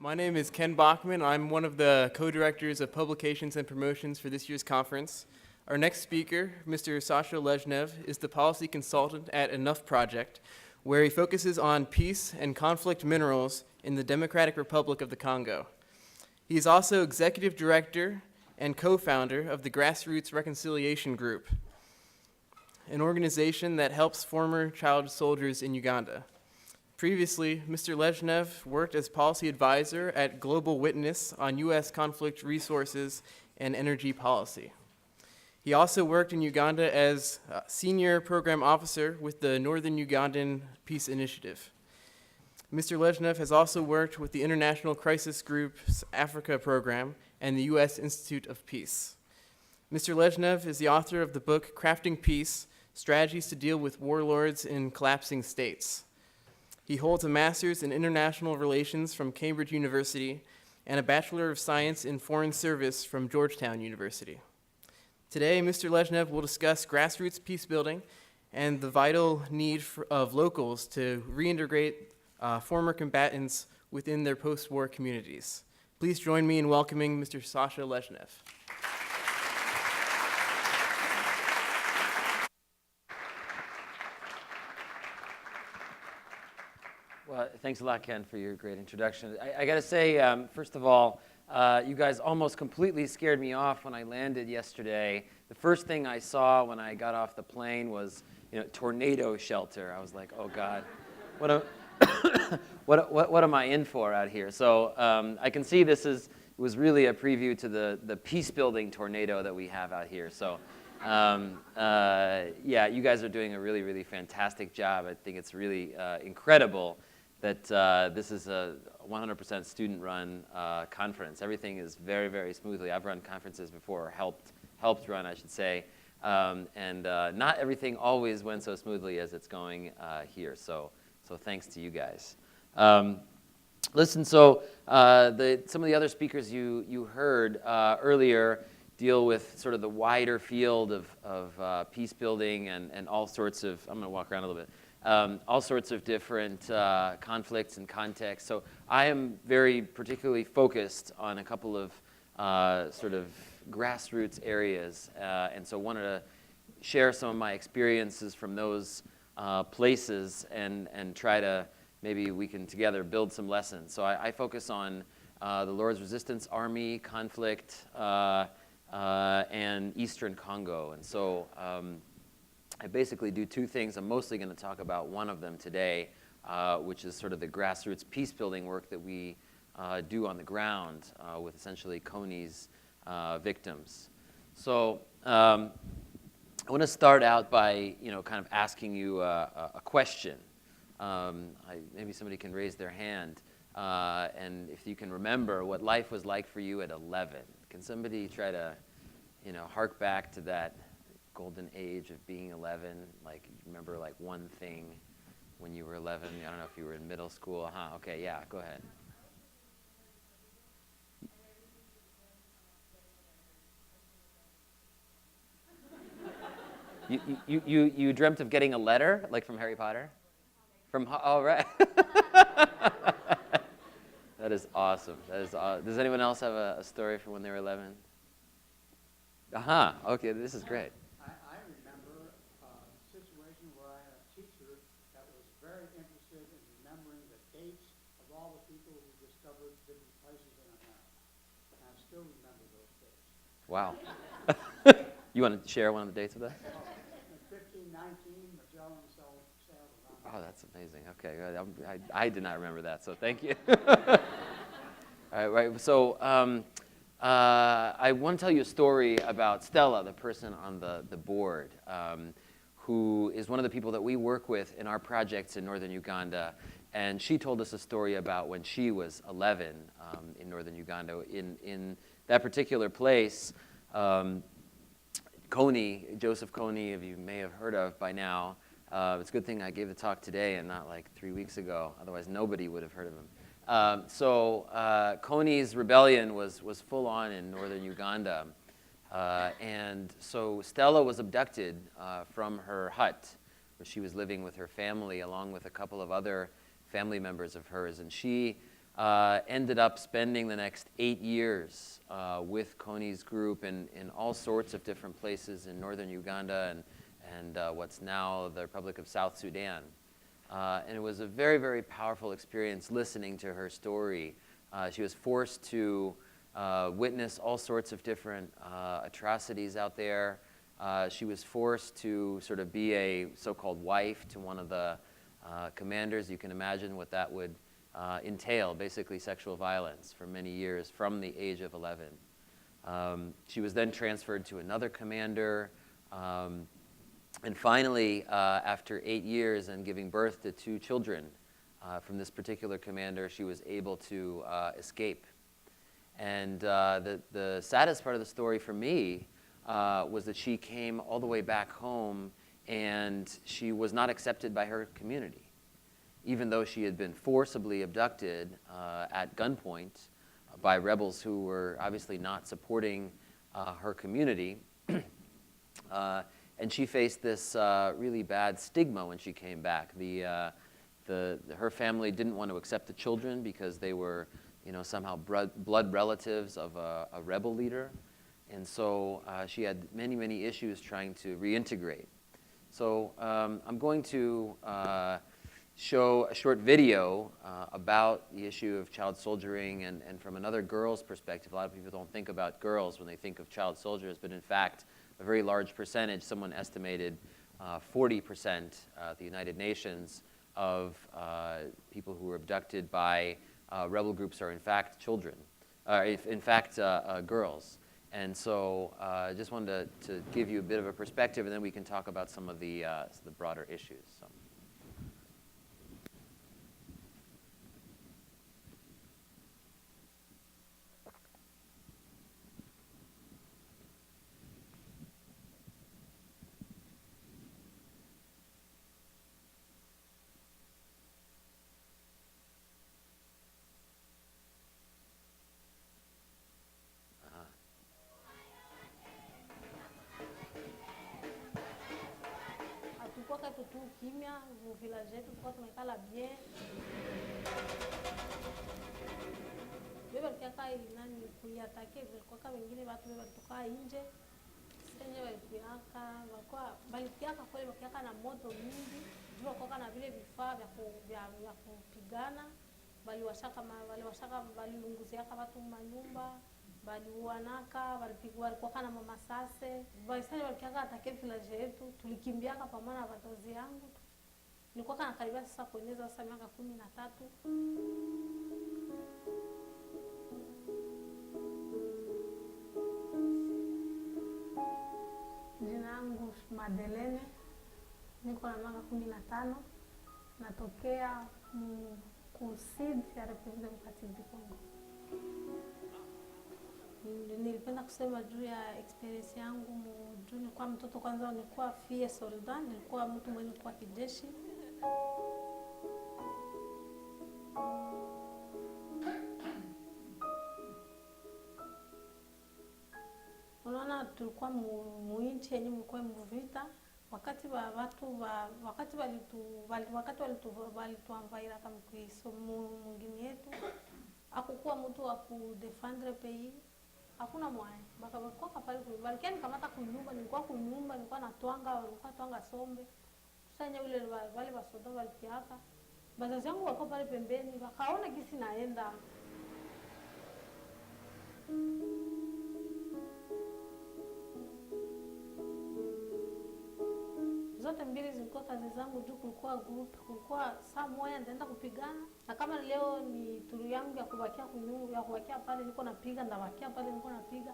My name is Ken Bachman. I'm one of the co-directors of publications and promotions for this year's conference. Our next speaker, Mr. Sasha Lezhnev, is the policy consultant at Enough Project, where he focuses on peace and conflict minerals in the Democratic Republic of the Congo. He is also executive director and co-founder of the Grassroots Reconciliation Group, an organization that helps former child soldiers in Uganda. Previously, Mr. Lezhnev worked as policy advisor at Global Witness on U.S. conflict resources and energy policy. He also worked in Uganda as senior program officer with the Northern Ugandan Peace Initiative. Mr. Lezhnev has also worked with the International Crisis Group's Africa program and the U.S. Institute of Peace. Mr. Lezhnev is the author of the book Crafting Peace: Strategies to Deal with Warlords in Collapsing States. He holds a master's in international relations from Cambridge University and a Bachelor of Science in Foreign Service from Georgetown University. Today, Mr. Lezhnev will discuss grassroots peacebuilding and the vital need of locals to reintegrate former combatants within their post-war communities. Please join me in welcoming Mr. Sasha Lezhnev. Well, thanks a lot, Ken, for your great introduction. I got to say, first of all, you guys almost completely scared me off when I landed yesterday. The first thing I saw when I got off the plane was, tornado shelter. I was like, oh God, what am I in for out here? So I can see was really a preview to the peace-building tornado that we have out here. So yeah, you guys are doing a really, really fantastic job. I think it's really incredible that this is a 100% student-run conference. Everything is very, very smoothly. I've run conferences before, or helped run, I should say, and not everything always went so smoothly as it's going here. So thanks to you guys. Listen, so some of the other speakers you heard earlier deal with sort of the wider field of peace building and all sorts of, I'm going to walk around a little bit, all sorts of different conflicts and contexts. So I am very particularly focused on a couple of sort of grassroots areas, and so wanted to share some of my experiences from those places and try to, maybe we can together build some lessons. So I focus on the Lord's Resistance Army conflict and Eastern Congo. And so I basically do two things. I'm mostly going to talk about one of them today, which is sort of the grassroots peace-building work that we do on the ground with essentially CONEY's victims. So I want to start out by kind of asking you a question. Maybe somebody can raise their hand, and if you can remember what life was like for you at 11. Can somebody try to hark back to that golden age of being 11? Like, you remember like one thing when you were 11? I don't know if you were in middle school. Okay, yeah, go ahead. You dreamt of getting a letter, like from Harry Potter? Oh, right. That is awesome. Does anyone else have a story from when they were 11? Okay, this is great. I remember a situation where I had a teacher that was very interested in remembering the dates of all the people who discovered different places in America. And I still remember those dates. Wow. You want to share one of the dates of that? In 1519, Magellan sailed around. Oh, that's amazing. Okay, I did not remember that, so thank you. All right, so I want to tell you a story about Stella, the person on the board, who is one of the people that we work with in our projects in northern Uganda. And she told us a story about when she was 11 in northern Uganda. In that particular place, Joseph Kony, if you may have heard of by now, it's a good thing I gave the talk today and not like 3 weeks ago. Otherwise, nobody would have heard of him. So Kony's rebellion was full on in northern Uganda. And so Stella was abducted from her hut, where she was living with her family, along with a couple of other family members of hers. And she ended up spending the next 8 years with Kony's group in all sorts of different places in northern Uganda and what's now the Republic of South Sudan. And it was a very, very powerful experience listening to her story. She was forced to witness all sorts of different atrocities out there. She was forced to sort of be a so-called wife to one of the commanders. You can imagine what that would entail, basically sexual violence for many years from the age of 11. She was then transferred to another commander. And finally, after 8 years and giving birth to 2 children from this particular commander, she was able to escape. And the saddest part of the story for me was that she came all the way back home and she was not accepted by her community. Even though she had been forcibly abducted at gunpoint by rebels who were obviously not supporting her community. And she faced this really bad stigma when she came back. Her family didn't want to accept the children because they were, somehow blood relatives of a rebel leader. And so she had many, many issues trying to reintegrate. So I'm going to show a short video about the issue of child soldiering and from another girl's perspective. A lot of people don't think about girls when they think of child soldiers, but in fact, a very large percentage, someone estimated 40% at the United Nations of people who were abducted by rebel groups are in fact children, in fact girls. And so I just wanted to give you a bit of a perspective, and then we can talk about some of the broader issues. So. Hatukuwa tu kimya, village yetu tulikuwa tumekala bien. Beba kiaka nani kuyatake kwa wengine watu walitoka nje. Senye walikiaka, walikiaka kweli wakiaka na moto mingi, jua kwa na vile vifaa vya kupigana, walilunguzia watu manyumba. Waliuanaka, walikuwa na mamasase. Baisani walikiaka atake village yetu, tulikimbiaka pamoja na wazazi yangu. Nilikuwa kana karibia sasa kueneza sasa miaka 13. Jina langu Madelene. Niko na miaka 15. Natokea kusini ya Republika Democratic du Congo. Nilipenda kusema juu ya experience yangu juu nilikuwa mtoto kwanza, nilikuwa fie soldat, nilikuwa mtu mwenye kwa kijeshi. Unaona tulikuwa muinchi yenye mlikuwa mvita, wakati walituamvaira kama kuiso mwingine yetu. Hakukuwa mtu wa kudefendre pays. Hakuna mwae. Bakabakuwa kapali kulibali. Kia nikamata kunyumba, nilikuwa natwanga sombe. Kusanya ule wale basoda walikiaka. Bazazi yangu wako pale pembeni, wakaona gisi naenda. Zote mbili zilikuwa kazi zangu juu kulikuwa group, kulikuwa saa moja nitaenda kupigana. Na kama leo ni turu yangu ya kubakia kunyumba, ya kubakia pale niko napiga, ndabakia pale niko napiga.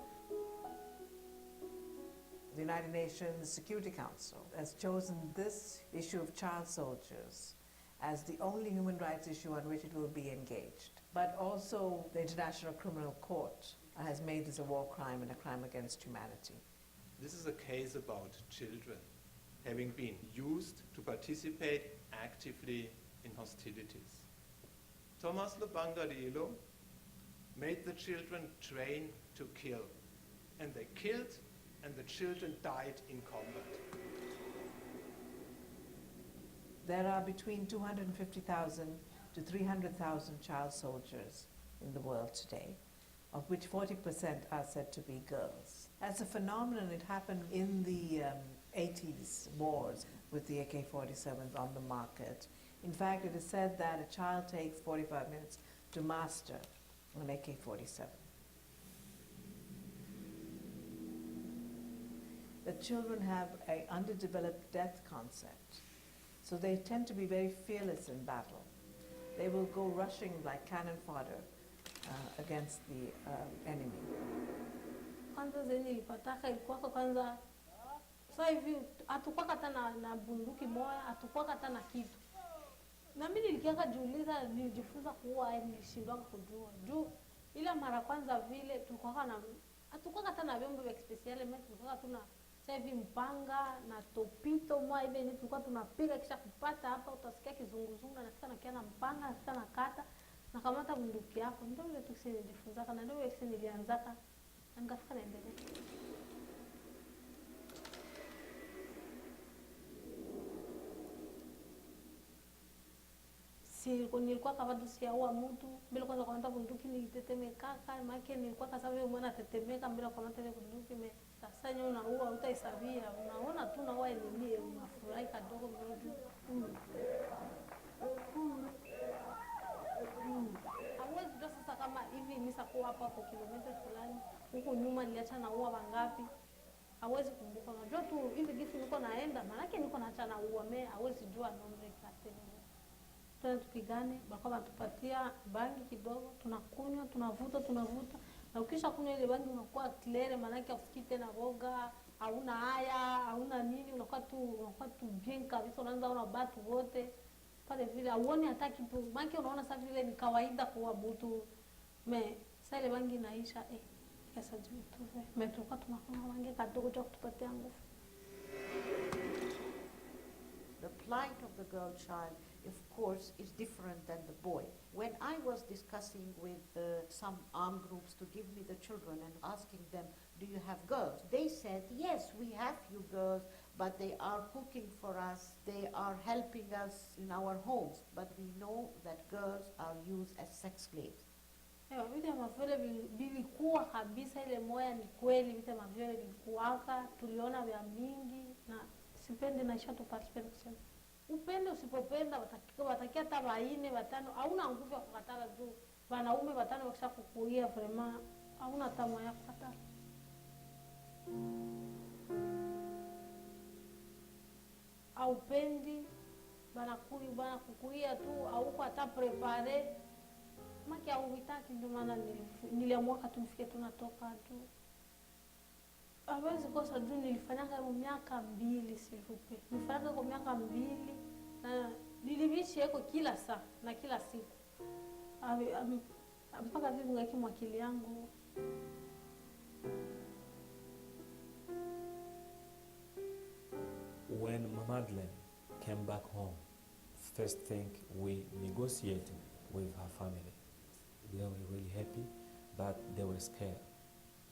The United Nations Security Council has chosen this issue of child soldiers as the only human rights issue on which it will be engaged. But also the International Criminal Court has made this a war crime and a crime against humanity. This is a case about children having been used to participate actively in hostilities. Thomas Lubangarilo made the children train to kill, and they killed, and the children died in combat. There are between 250,000 to 300,000 child soldiers in the world today, of which 40% are said to be girls. As a phenomenon, it happened in the 80s wars with the AK-47s on the market. In fact, it is said that a child takes 45 minutes to master an AK-47. The children have an underdeveloped death concept, so they tend to be very fearless in battle. They will go rushing like cannon fodder against the enemy. Kwanza zenye nilipataka ilikuwa kwanza sasa hivi hatukuwa hata na bunduki moja, hatukuwa hata na kitu. Na mimi nilikianga jiuliza, nilijifunza kuua, nilishindwa kujua. Juu ile mara kwanza vile tulikuwa na hatukuwa hata na vyombo vya special, mimi tulikuwa tuna sasa hivi mpanga na topito moja hivi tulikuwa tunapiga, kisha kupata hapa utasikia kizunguzungu, na kisha nakia na mpanga, na kisha nakata na kamata bunduki yako. Ndio ile tukisi nilijifunza, na ndio ile nilianzaka na nikafika naendelea. Nilikuwa kama siaua mtu bila kwanza kuanza bunduki, nilitetemeka maana nilikuwa kama vile mwana tetemeka bila kuanza ile bunduki. Sasa nyo unaua utahesabia, unaona tu naua ile unafurahi kidogo mdogo. Hawezi ndio sasa kama hivi nisakuwa hapa kwa kilomita fulani, huko nyuma niliacha naua wangapi? Hawezi kumbuka. Unajua tu hivi gisi niko naenda, maana yake niko naacha naua, mimi hawezi jua nombre kateni. Tupigane, bako batupatia bangi kidogo, tunakunywa, tunavuta, na ukisha kunywa ile bangi unakuwa clear, maana yake usikii tena boga, hauna haya, hauna nini, unakuwa tu bien kabisa, unaanza una batu wote pale vile, auone hata kitu, maana yake unaona sasa vile ni kawaida kwa mtu. Sasa ile bangi inaisha, sasa tu tulikuwa tunakunywa bangi kidogo cha kutupatia nguvu. The plight of the girl child, of course, is different than the boy. When I was discussing with some armed groups to give me the children and asking them, do you have girls? They said, yes, we have few girls, but they are cooking for us, they are helping us in our homes, but we know that girls are used as sex slaves. Vile mavile vilikuwa kabisa, ile moya ni kweli, vile mavile vilikuwaka, tuliona vya mingi, na sipendi naisha tu participate kusema. Upende usipopenda watakia hata 4 5, hauna nguvu ya kukatala juu wanaume 5 wakisha kukuia vraiment hauna tamaa ya kukatala. Aupendi bana kukuia tu, au kwa hata prepare maki au vitaki, ndio maana niliamua tumfike tunatoka tu. Hawezi kosa juu nilifanyanga kwa miaka 2 sivupe. Nilifanyanga kwa miaka 2 na nilivishi yako kila saa na kila siku. Mpaka vipi ngaki mwakili yangu. When Madeleine came back home, first thing we negotiated with her family. They were really happy, but they were scared.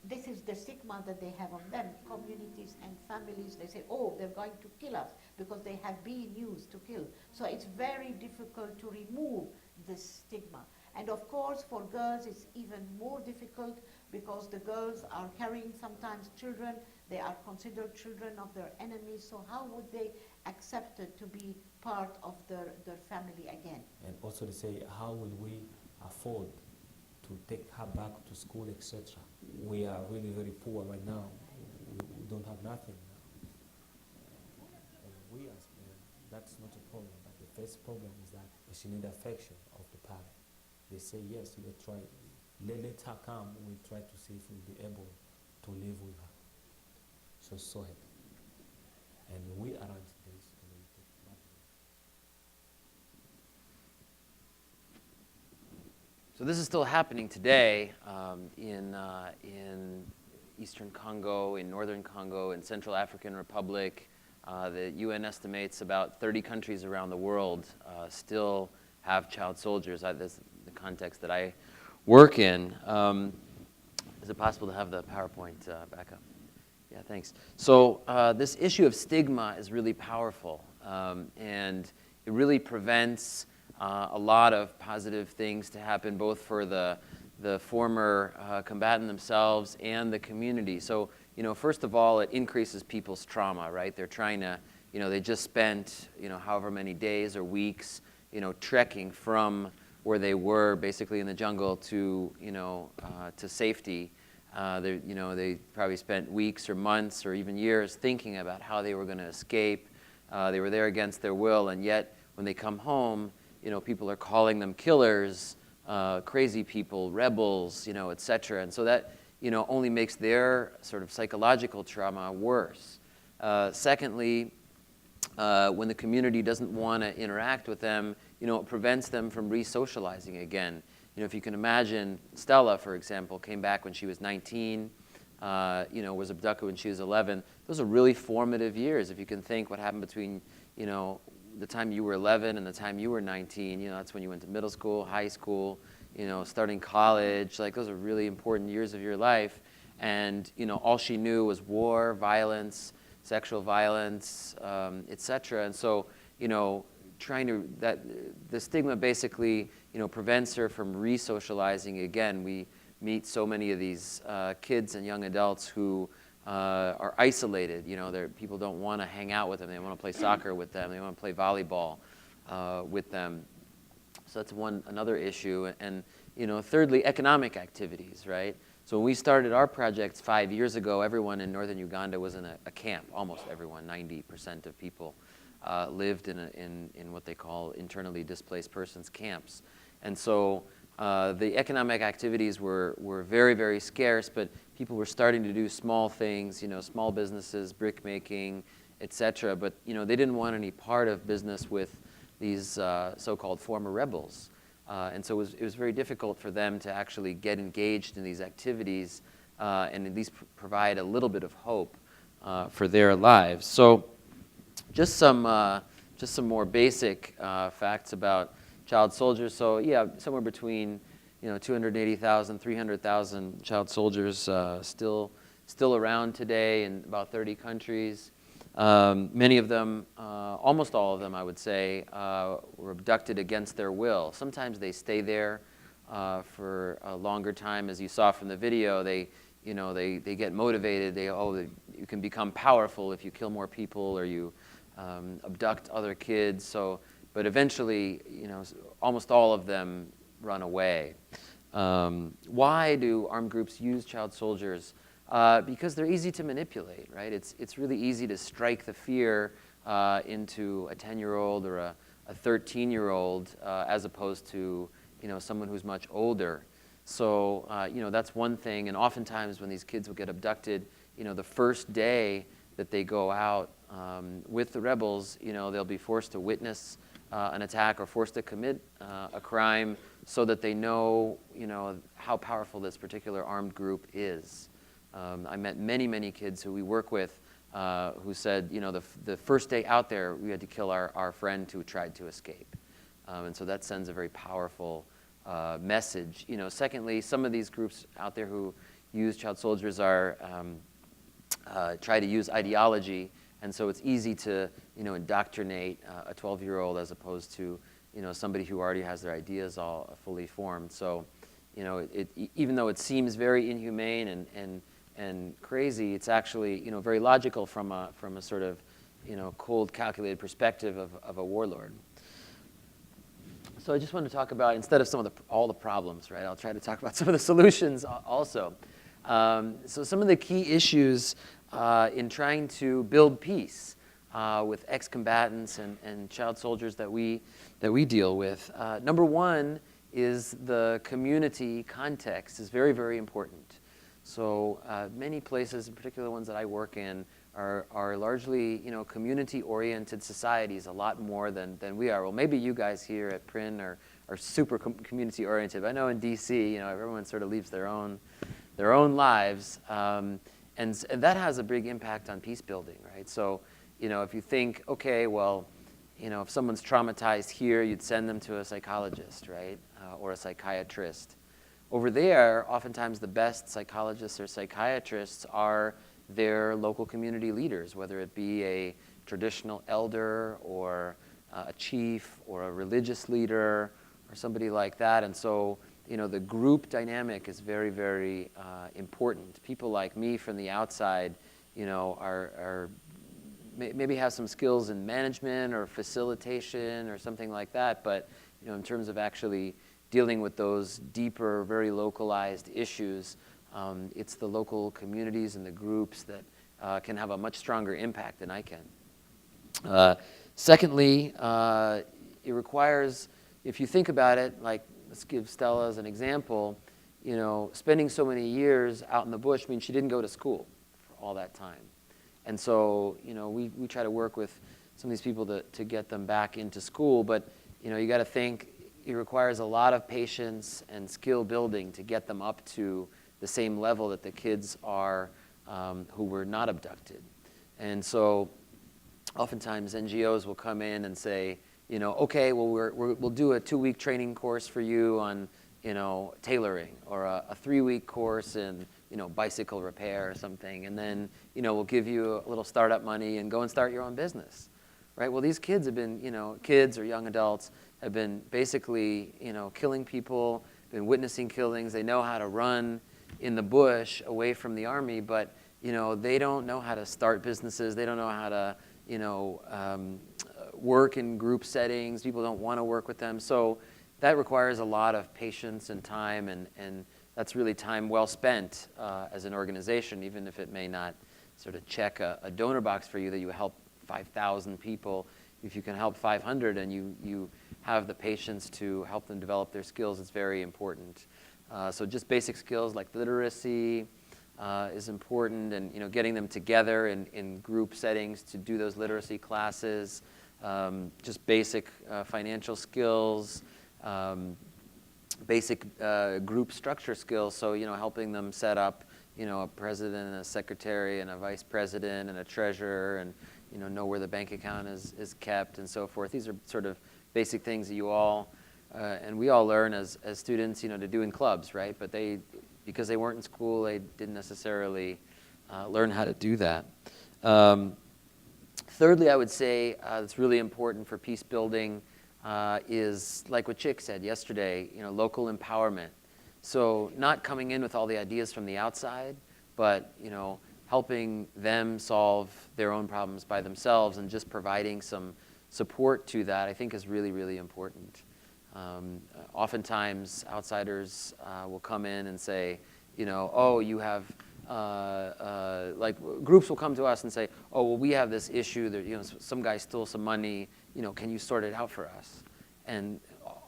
This is the stigma that they have on them. Communities and families, they say, oh, they're going to kill us because they have been used to kill. So it's very difficult to remove this stigma. And of course, for girls, it's even more difficult because the girls are carrying sometimes children. They are considered children of their enemies. So how would they accept it to be part of their family again? And also they say, how will we afford to take her back to school, etc. We are really very poor right now. We don't have nothing now. And that's not a problem, but the first problem is that she needs affection of the parent. They say, yes, let's try, let her come, we'll try to see if we'll be able to live with her. So happy. And we arrange this. So this is still happening today in Eastern Congo, in Northern Congo, in Central African Republic. The UN estimates about 30 countries around the world still have child soldiers. This is the context that I work in. Is it possible to have the PowerPoint back up? Yeah, thanks. So this issue of stigma is really powerful, and it really prevents a lot of positive things to happen both for the former combatant themselves and the community. So, first of all, it increases people's trauma, right? They're trying to, they just spent, however many days or weeks, trekking from where they were basically in the jungle to, to safety. They probably spent weeks or months or even years thinking about how they were going to escape. They were there against their will, and yet when they come home, people are calling them killers, crazy people, rebels, et cetera. And so that, only makes their sort of psychological trauma worse. Secondly, when the community doesn't want to interact with them, it prevents them from re-socializing again. If you can imagine, Stella, for example, came back when she was 19, was abducted when she was 11. Those are really formative years. If you can think what happened between, the time you were 11 and the time you were 19, that's when you went to middle school, high school, starting college. Like, those are really important years of your life. And, all she knew was war, violence, sexual violence, et cetera. And so, the stigma basically, prevents her from re-socializing again. We meet so many of these kids and young adults who are isolated. People don't want to hang out with them. They want to play soccer with them. They want to play volleyball with them. So that's another issue. And thirdly, economic activities, right? So when we started our projects 5 years ago, everyone in northern Uganda was in a camp. Almost everyone, 90% of people lived in what they call internally displaced persons camps. And so the economic activities were very, very scarce, but people were starting to do small things, small businesses, brick making, et cetera. But they didn't want any part of business with these so-called former rebels. And so it was very difficult for them to actually get engaged in these activities and at least provide a little bit of hope for their lives. So just some more basic facts about child soldiers. So yeah, somewhere between 280,000, 300,000 child soldiers still around today in about 30 countries. Many of them, almost all of them, I would say, were abducted against their will. Sometimes they stay there for a longer time, as you saw from the video. They get motivated. You can become powerful if you kill more people or you abduct other kids. But eventually, almost all of them run away. Why do armed groups use child soldiers? Because they're easy to manipulate, right? It's really easy to strike the fear into a 10-year-old or a 13-year-old as opposed to someone who's much older. So that's one thing. And oftentimes when these kids will get abducted, the first day that they go out with the rebels, they'll be forced to witness an attack or forced to commit a crime so that they know how powerful this particular armed group is. I met many, many kids who we work with who said, the first day out there, we had to kill our friend who tried to escape. And so that sends a very powerful message. Secondly, some of these groups out there who use child soldiers try to use ideology, and so it's easy to indoctrinate a 12-year-old as opposed to somebody who already has their ideas all fully formed. So even though it seems very inhumane and crazy, it's actually very logical from a sort of cold, calculated perspective of a warlord. So I just want to talk about, instead of all the problems, right? I'll try to talk about some of the solutions also. So some of the key issues in trying to build peace with ex-combatants and child soldiers that we deal with. Number one is the community context is very, very important. So many places, in particular ones that I work in, are largely community-oriented societies, a lot more than we are. Well, maybe you guys here at PRIN are super community-oriented. But I know in DC, everyone sort of leaves their own lives, and that has a big impact on peace building, right? So if you think, okay, well, if someone's traumatized here, you'd send them to a psychologist, right, or a psychiatrist. Over there, oftentimes the best psychologists or psychiatrists are their local community leaders, whether it be a traditional elder or a chief or a religious leader or somebody like that. And so, the group dynamic is very, very important. People like me from the outside, are maybe have some skills in management or facilitation or something like that, but in terms of actually dealing with those deeper, very localized issues, it's the local communities and the groups that can have a much stronger impact than I can. Secondly, it requires, if you think about it, like let's give Stella as an example, spending so many years out in the bush means she didn't go to school for all that time. And so, we try to work with some of these people to get them back into school, but, you got to think it requires a lot of patience and skill building to get them up to the same level that the kids are who were not abducted. And so oftentimes NGOs will come in and say, okay, well, we'll do a 2-week training course for you on, tailoring, or a 3-week course in, bicycle repair or something. And then, we'll give you a little startup money and go and start your own business, right? Well, these kids have been, kids or young adults have been basically, killing people, been witnessing killings. They know how to run in the bush away from the army, but, they don't know how to start businesses. They don't know how to, work in group settings. People don't want to work with them. So that requires a lot of patience and time, and that's really time well spent as an organization, even if it may not sort of check a donor box for you that you help 5,000 people. If you can help 500 and you have the patience to help them develop their skills, it's very important. So just basic skills like literacy is important, and getting them together in group settings to do those literacy classes, just basic financial skills, basic group structure skills, so helping them set up a president and a secretary and a vice president and a treasurer, and know where the bank account is kept and so forth. These are sort of basic things that you all and we all learn as students to do in clubs, right? But because they weren't in school, they didn't necessarily learn how to do that. Thirdly, I would say that's really important for peace building is like what Chick said yesterday, local empowerment. So not coming in with all the ideas from the outside, but helping them solve their own problems by themselves, and just providing some support to that, I think is really, really important. Oftentimes outsiders will come in and say, oh, you have, like groups will come to us and say, oh, well, we have this issue that, some guy stole some money, can you sort it out for us? And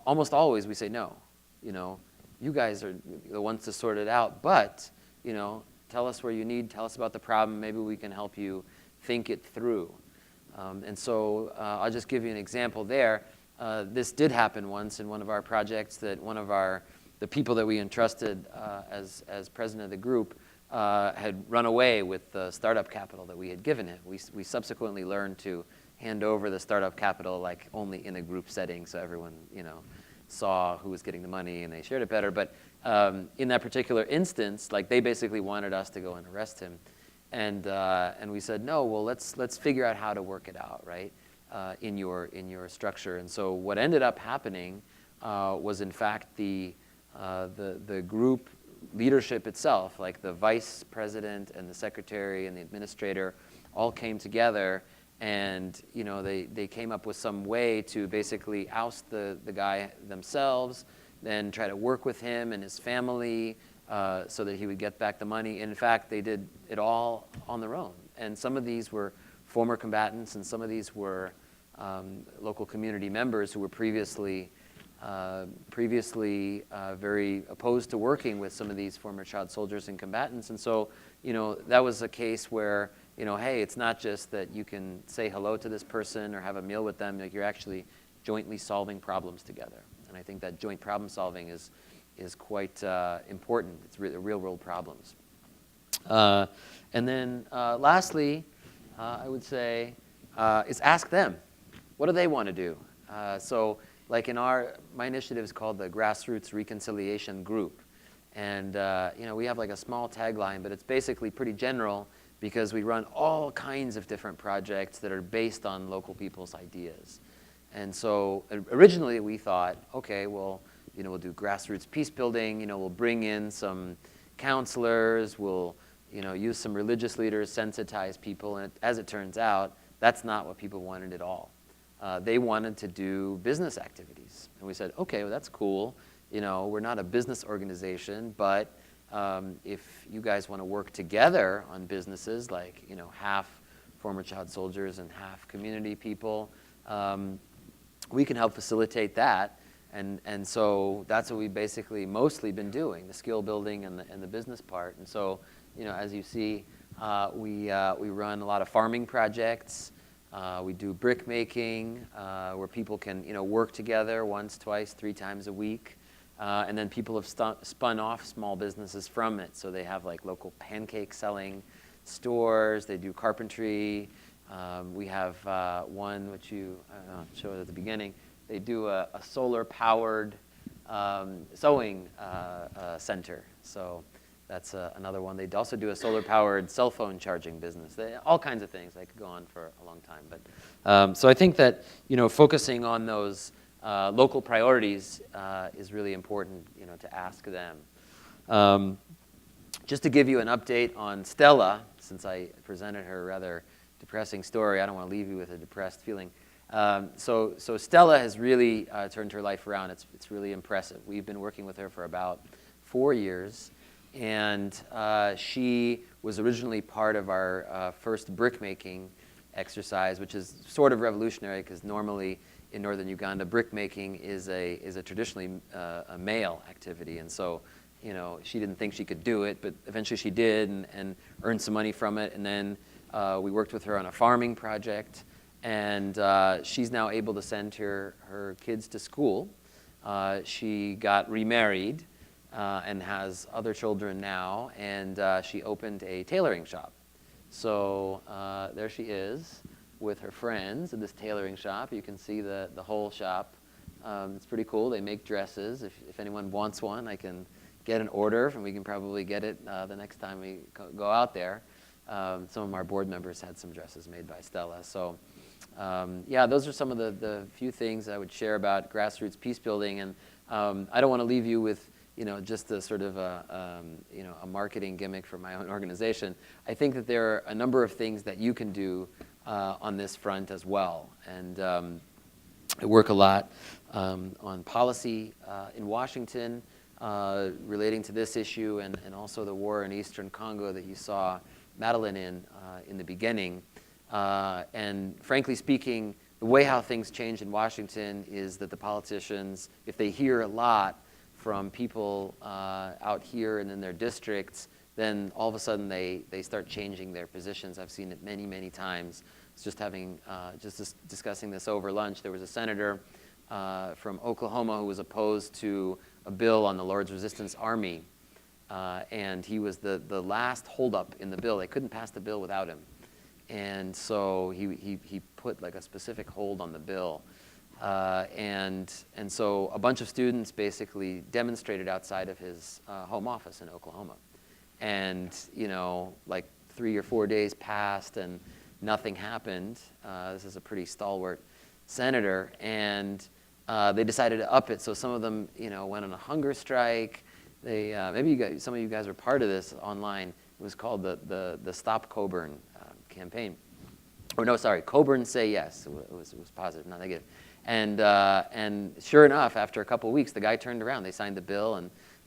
almost always we say, no, you guys are the ones to sort it out, but, tell us where you need, tell us about the problem, maybe we can help you think it through. And so I'll just give you an example there. This did happen once in one of our projects, that one of the people that we entrusted as president of the group had run away with the startup capital that we had given him. We subsequently learned to hand over the startup capital like only in a group setting, so everyone saw who was getting the money and they shared it better. But in that particular instance, like they basically wanted us to go and arrest him, and we said no. Well, let's figure out how to work it out, right? In your structure. And so what ended up happening was in fact the group leadership itself, like the vice president and the secretary and the administrator, all came together, and they came up with some way to basically oust the guy themselves, then try to work with him and his family so that he would get back the money. In fact, they did it all on their own. And some of these were former combatants, and some of these were local community members who were previously very opposed to working with some of these former child soldiers and combatants. And so, that was a case where, hey, it's not just that you can say hello to this person or have a meal with them, like you're actually jointly solving problems together. And I think that joint problem solving is quite important. It's real world problems. And then lastly, I would say, is ask them. What do they want to do? So like my initiative is called the Grassroots Reconciliation Group. And we have like a small tagline, but it's basically pretty general because we run all kinds of different projects that are based on local people's ideas. And so originally we thought, okay, well, we'll do grassroots peace building, we'll bring in some counselors, we'll use some religious leaders, sensitize people, and as it turns out, that's not what people wanted at all. They wanted to do business activities. And we said, okay, well, that's cool. We're not a business organization, but if you guys want to work together on businesses, like, half former child soldiers and half community people, we can help facilitate that. And so that's what we've basically mostly been doing, the skill building and the business part. And so, as you see, we run a lot of farming projects. We do brick making, where people can work together once, twice, 3 times a week. And then people have spun off small businesses from it. So they have like local pancake selling stores. They do carpentry. We have one which you showed at the beginning. They do a solar-powered sewing center. So that's another one. They also do a solar-powered cell phone charging business. All kinds of things. I could go on for a long time. But so I think that focusing on those local priorities is really important to ask them. Just to give you an update on Stella, since I presented her rather depressing story, I don't want to leave you with a depressed feeling. So Stella has really turned her life around. It's really impressive. We've been working with her for about 4 years, and she was originally part of our first brick making exercise, which is sort of revolutionary because normally in northern Uganda, brick making is a traditionally a male activity, and so she didn't think she could do it, but eventually she did and earned some money from it, and then we worked with her on a farming project. And she's now able to send her kids to school. She got remarried and has other children now, and she opened a tailoring shop. So there she is with her friends in this tailoring shop. You can see the whole shop. It's pretty cool. They make dresses. If anyone wants one, I can get an order, and we can probably get it the next time we go out there. Some of our board members had some dresses made by Stella. So. Yeah, those are some of the few things I would share about grassroots peace building, and I don't want to leave you with just a sort of a marketing gimmick for my own organization. I think that there are a number of things that you can do on this front as well, and I work a lot on policy in Washington relating to this issue, and also the war in Eastern Congo that you saw Madeline in the beginning. And frankly speaking, the way how things change in Washington is that the politicians, if they hear a lot from people out here and in their districts, then all of a sudden they start changing their positions. I've seen it many, many times. I was just discussing this over lunch. There was a senator from Oklahoma who was opposed to a bill on the Lord's Resistance Army, and he was the last holdup in the bill. They couldn't pass the bill without him. And so he put like a specific hold on the bill. And so a bunch of students basically demonstrated outside of his home office in Oklahoma. And, like 3 or 4 days passed and nothing happened. This is a pretty stalwart senator. And they decided to up it. So some of them, went on a hunger strike. They some of you guys were part of this online. It was called the Stop Coburn campaign. Or no, sorry, Coburn Say Yes. It was positive, not negative. And sure enough, after a couple of weeks, the guy turned around. They signed the bill,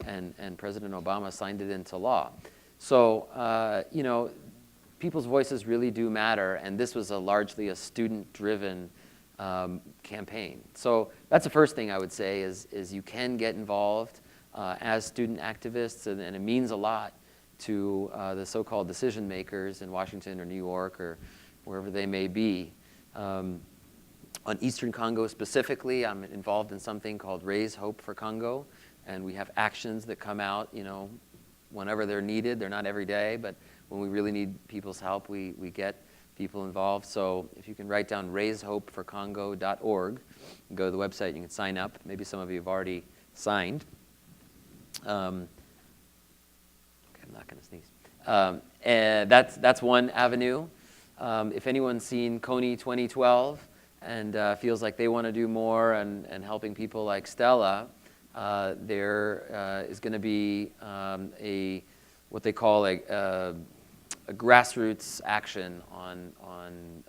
and President Obama signed it into law. So, people's voices really do matter, and this was largely a student-driven campaign. So that's the first thing I would say is you can get involved as student activists, and it means a lot to the so-called decision makers in Washington or New York or wherever they may be. On Eastern Congo specifically, I'm involved in something called Raise Hope for Congo, and we have actions that come out, whenever they're needed. They're not every day, but when we really need people's help, we get people involved. So if you can write down raisehopeforcongo.org, go to the website, you can sign up. Maybe some of you have already signed. I'm not going to sneeze. And that's one avenue. If anyone's seen Kony 2012, feels like they want to do more and helping people like Stella, there is going to be what they call a grassroots action on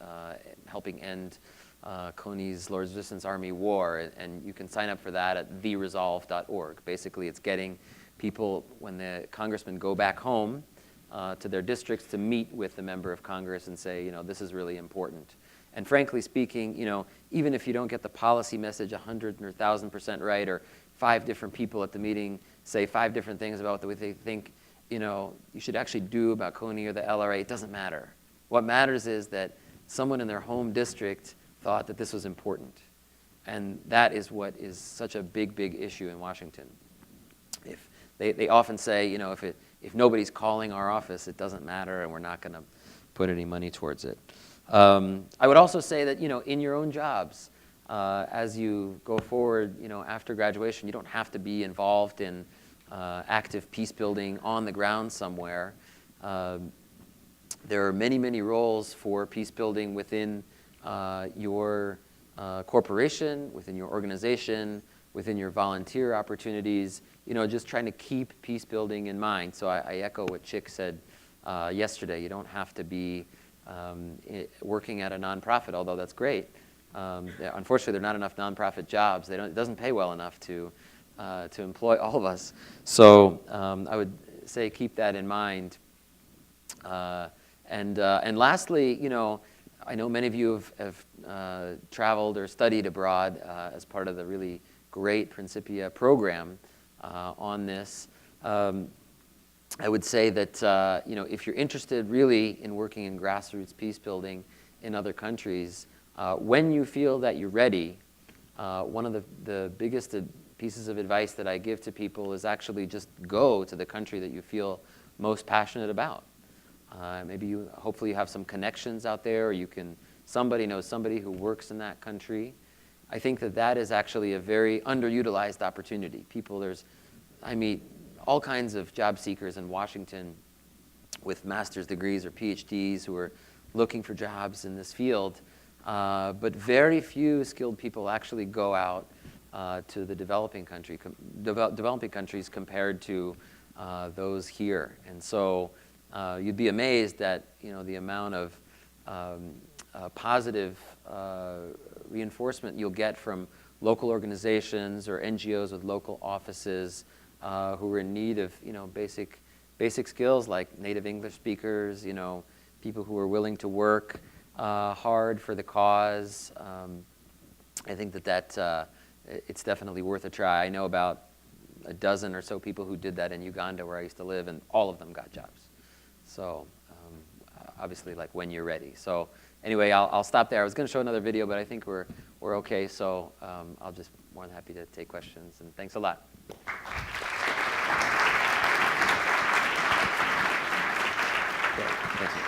helping end Kony's Lord's Resistance Army War, and you can sign up for that at theresolve.org. Basically, it's getting people, when the congressmen go back home to their districts, to meet with the member of Congress and say, this is really important. And frankly speaking, even if you don't get the policy message 100 or 1,000% right, or 5 different people at the meeting say 5 different things about what they think, you should actually do about Kony or the LRA, it doesn't matter. What matters is that someone in their home district thought that this was important. And that is what is such a big, big issue in Washington. If they often say, if nobody's calling our office, it doesn't matter, and we're not going to put any money towards it. I would also say that, in your own jobs, as you go forward, after graduation, you don't have to be involved in active peace building on the ground somewhere. There are many, many roles for peace building within your corporation, within your organization, within your volunteer opportunities, just trying to keep peace building in mind. So I echo what Chick said yesterday. You don't have to be working at a nonprofit, although that's great. Unfortunately, there are not enough nonprofit jobs. It doesn't pay well enough to employ all of us. So I would say keep that in mind. And lastly, I know many of you have traveled or studied abroad as part of the really great Principia program on this. I would say that if you're interested really in working in grassroots peace building in other countries, when you feel that you're ready, one of the biggest pieces of advice that I give to people is actually just go to the country that you feel most passionate about. Hopefully you have some connections out there, or somebody knows somebody who works in that country. I think that is actually a very underutilized opportunity. I meet all kinds of job seekers in Washington with master's degrees or PhDs who are looking for jobs in this field, but very few skilled people actually go out to the developing countries compared to those here. And so you'd be amazed at the amount of positive reinforcement you'll get from local organizations or NGOs with local offices who are in need of basic skills like native English speakers, people who are willing to work hard for the cause. I think that it's definitely worth a try. I know about a dozen or so people who did that in Uganda, where I used to live, and all of them got jobs. So obviously, like, when you're ready. So anyway, I'll stop there. I was going to show another video, but I think we're okay. So I'll just more than happy to take questions. And thanks a lot. Thank you.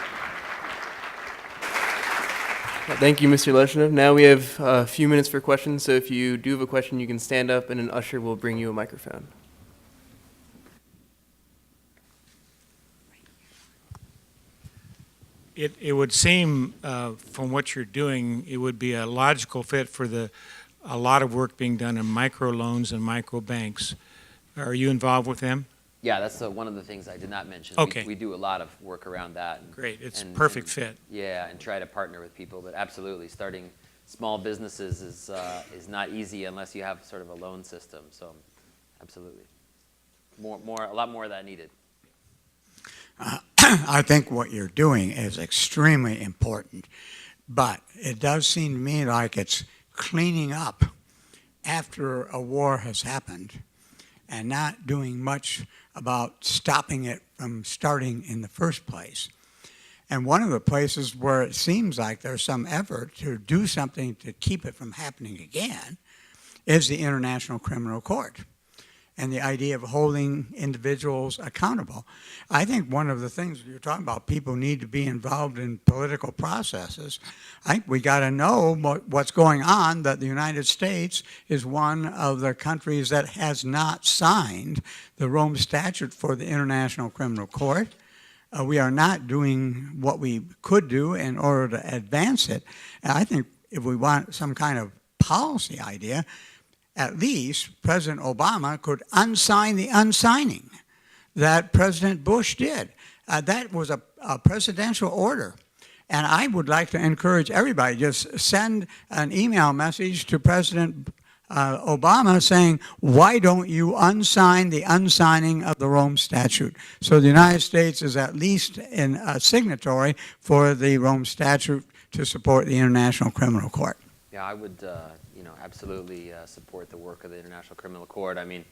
Thank you, Mr. Lezhnev. Now we have a few minutes for questions, so if you do have a question, you can stand up and an usher will bring you a microphone. It would seem, from what you're doing, it would be a logical fit for a lot of work being done in microloans and microbanks. Are you involved with them? Yeah, that's one of the things I did not mention. Okay. We do a lot of work around that. Great. It's perfect fit. Yeah, and try to partner with people. But absolutely, starting small businesses is not easy unless you have sort of a loan system. So absolutely. A lot more of that needed. I think what you're doing is extremely important, but it does seem to me like it's cleaning up after a war has happened and not doing much about stopping it from starting in the first place. And one of the places where it seems like there's some effort to do something to keep it from happening again is the International Criminal Court and the idea of holding individuals accountable. I think one of the things you're talking about, people need to be involved in political processes. I think we got to know what's going on, that the United States is one of the countries that has not signed the Rome Statute for the International Criminal Court. We are not doing what we could do in order to advance it. And I think if we want some kind of policy idea, at least President Obama could unsign the unsigning that President Bush did. That was a presidential order. And I would like to encourage everybody, just send an email message to President Obama saying, why don't you unsign the unsigning of the Rome Statute? So the United States is at least a signatory for the Rome Statute to support the International Criminal Court. Yeah, I would, absolutely support the work of the International Criminal Court. I mean,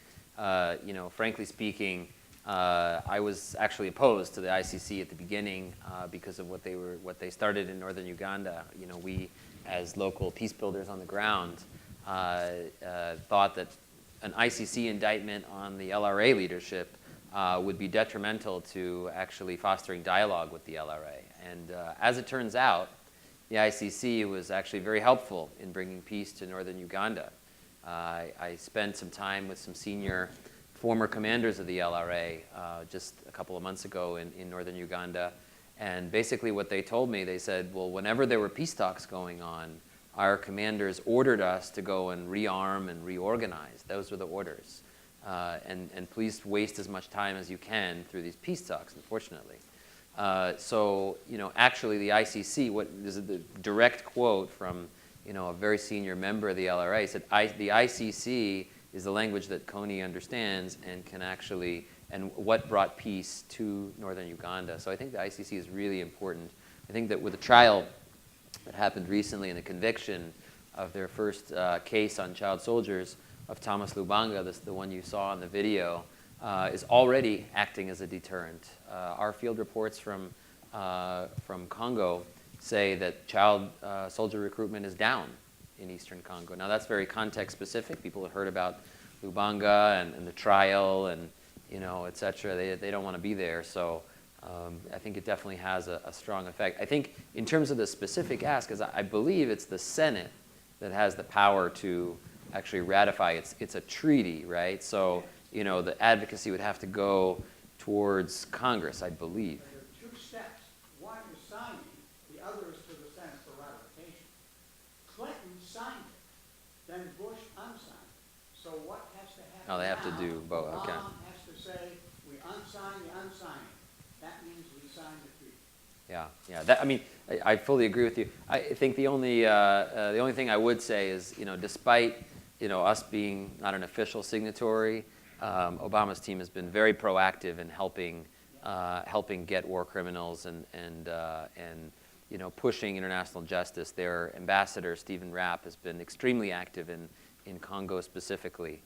frankly speaking, I was actually opposed to the ICC at the beginning because of what they started in northern Uganda. We, as local peace builders on the ground, thought that an ICC indictment on the LRA leadership would be detrimental to actually fostering dialogue with the LRA. And as it turns out, the ICC was actually very helpful in bringing peace to northern Uganda. I spent some time with some senior former commanders of the LRA just a couple of months ago in northern Uganda. And basically what they told me, they said, well, whenever there were peace talks going on, our commanders ordered us to go and rearm and reorganize. Those were the orders. And please waste as much time as you can through these peace talks, unfortunately. Actually the ICC, what is the direct quote from, a very senior member of the LRA, said, the ICC is the language that Kony understands and can actually, and what brought peace to northern Uganda. So I think the ICC is really important. I think that with the trial that happened recently and the conviction of their first case on child soldiers of Thomas Lubanga, the one you saw in the video, is already acting as a deterrent. Our field reports from Congo say that child soldier recruitment is down in eastern Congo. Now that's very context specific. People have heard about Lubanga and the trial and et cetera. They don't want to be there. So I think it definitely has a strong effect. I think in terms of the specific ask, as I believe it's the Senate that has the power to actually ratify. It's a treaty, right? So the advocacy would have to go towards Congress, I believe. There are two steps. One is signing, the other is to the Senate for ratification. Clinton signed it, then Bush unsigned it. So what has to happen? Oh, they have to now? do both. Okay. Obama has to say, we unsign the unsigning. That means we signed the treaty. Yeah. I fully agree with you. I think the only thing I would say is, despite us being not an official signatory, Obama's team has been very proactive in helping get war criminals and pushing international justice. Their ambassador Stephen Rapp has been extremely active in Congo specifically,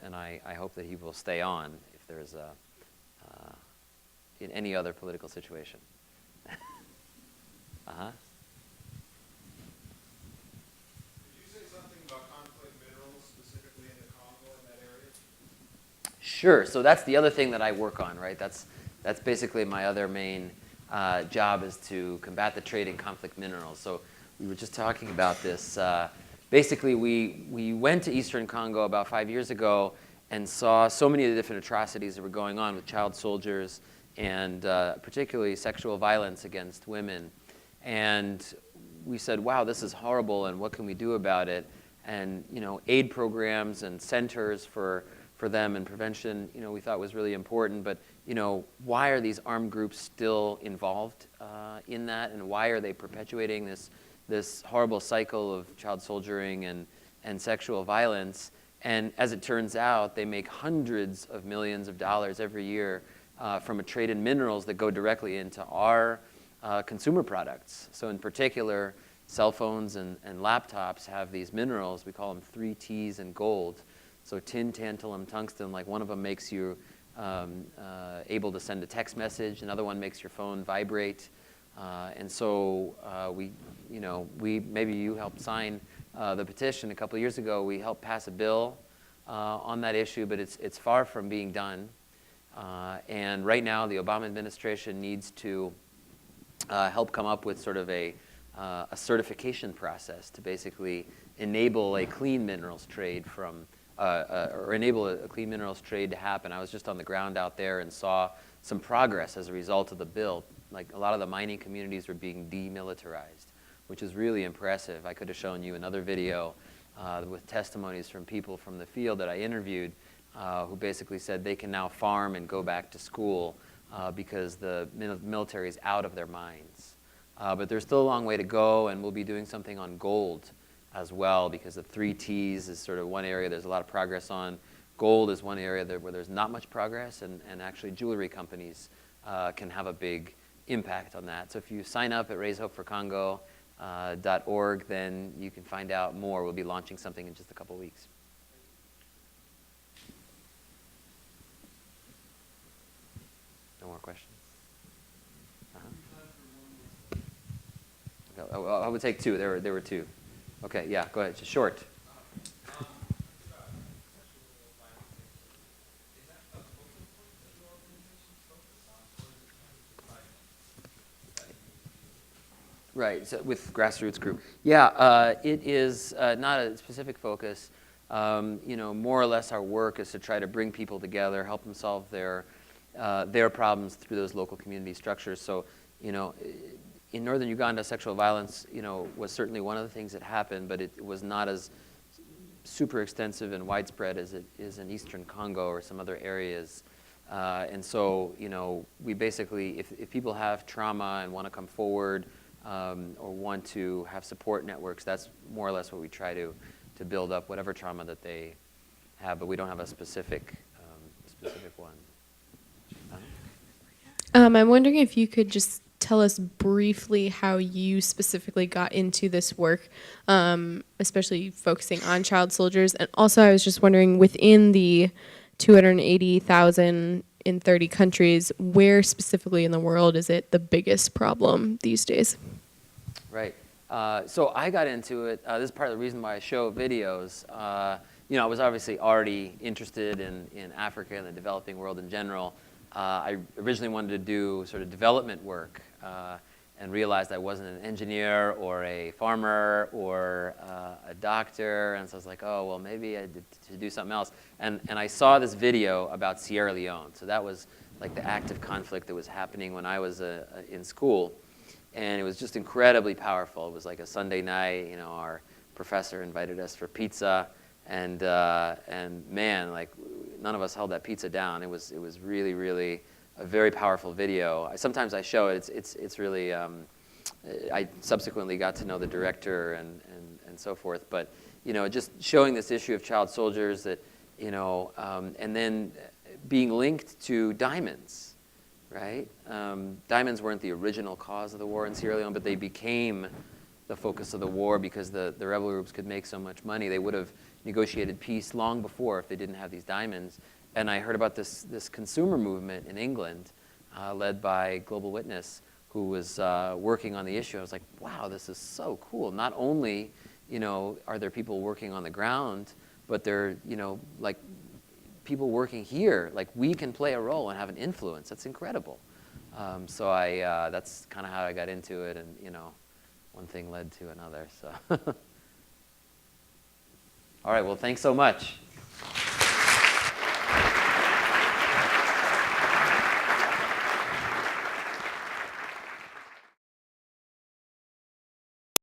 and I hope that he will stay on if there is in any other political situation. Could you say something about conflict minerals specifically in the Congo in that area? Sure. So that's the other thing that I work on, right? That's basically my other main job is to combat the trade in conflict minerals. So we were just talking about this. Basically, we went to Eastern Congo about 5 years ago and saw so many of the different atrocities that were going on with child soldiers and particularly sexual violence against women. And we said, wow, this is horrible, and what can we do about it? And aid programs and centers for them and prevention, we thought was really important. But why are these armed groups still involved in that, and why are they perpetuating this horrible cycle of child soldiering and sexual violence? And as it turns out, they make hundreds of millions of dollars every year from a trade in minerals that go directly into our consumer products. So in particular, cell phones and laptops have these minerals. We call them 3 T's and gold. So tin, tantalum, tungsten, like one of them makes you able to send a text message. Another one makes your phone vibrate. And so maybe you helped sign the petition a couple of years ago. We helped pass a bill on that issue, but it's far from being done. And right now, the Obama administration needs to help come up with sort of a certification process to basically enable a clean minerals trade or enable a clean minerals trade to happen. I was just on the ground out there and saw some progress as a result of the bill. Like a lot of the mining communities were being demilitarized. which is really impressive. I could have shown you another video with testimonies from people from the field that I interviewed who basically said they can now farm and go back to school because the military is out of their minds. But there's still a long way to go, and we'll be doing something on gold as well, because the 3 Ts is sort of one area there's a lot of progress on. Gold is one area where there's not much progress, and actually jewelry companies can have a big impact on that. So if you sign up at raisehopeforcongo.org, then you can find out more. We'll be launching something in just a couple weeks. No more questions? I would take 2. There were 2. Okay, yeah, go ahead. Just short. Right, so with grassroots group. Yeah, it is not a specific focus. More or less our work is to try to bring people together, help them solve their problems through those local community structures. So, in northern Uganda, sexual violence, was certainly one of the things that happened, but it was not as super extensive and widespread as it is in eastern Congo or some other areas. And so, we basically, if people have trauma and want to come forward or want to have support networks, that's more or less what we try to build up, whatever trauma that they have, but we don't have a specific one. I'm wondering if you could just tell us briefly how you specifically got into this work, especially focusing on child soldiers. And also I was just wondering, within the 280,000 in 30 countries, where specifically in the world is it the biggest problem these days? Right. So I got into it. This is part of the reason why I show videos. I was obviously already interested in Africa and the developing world in general. I originally wanted to do sort of development work and realized I wasn't an engineer or a farmer or a doctor. And so I was like, oh, well, maybe I should do something else. And I saw this video about Sierra Leone. So that was like the active conflict that was happening when I was in school. And it was just incredibly powerful. It was like a Sunday night, our professor invited us for pizza. And man, like none of us held that pizza down. It was really, really a very powerful video. Sometimes I show it. It's really. I subsequently got to know the director and so forth. But just showing this issue of child soldiers that and then being linked to diamonds, right? Diamonds weren't the original cause of the war in Sierra Leone, but they became the focus of the war because the rebel groups could make so much money. They would have negotiated peace long before if they didn't have these diamonds. And I heard about this consumer movement in England led by Global Witness, who was working on the issue. I was like, wow, this is so cool. Not only are there people working on the ground, but they're like people working here. Like we can play a role and have an influence. That's incredible. So that's kind of how I got into it, and one thing led to another. So, all right. Well, thanks so much.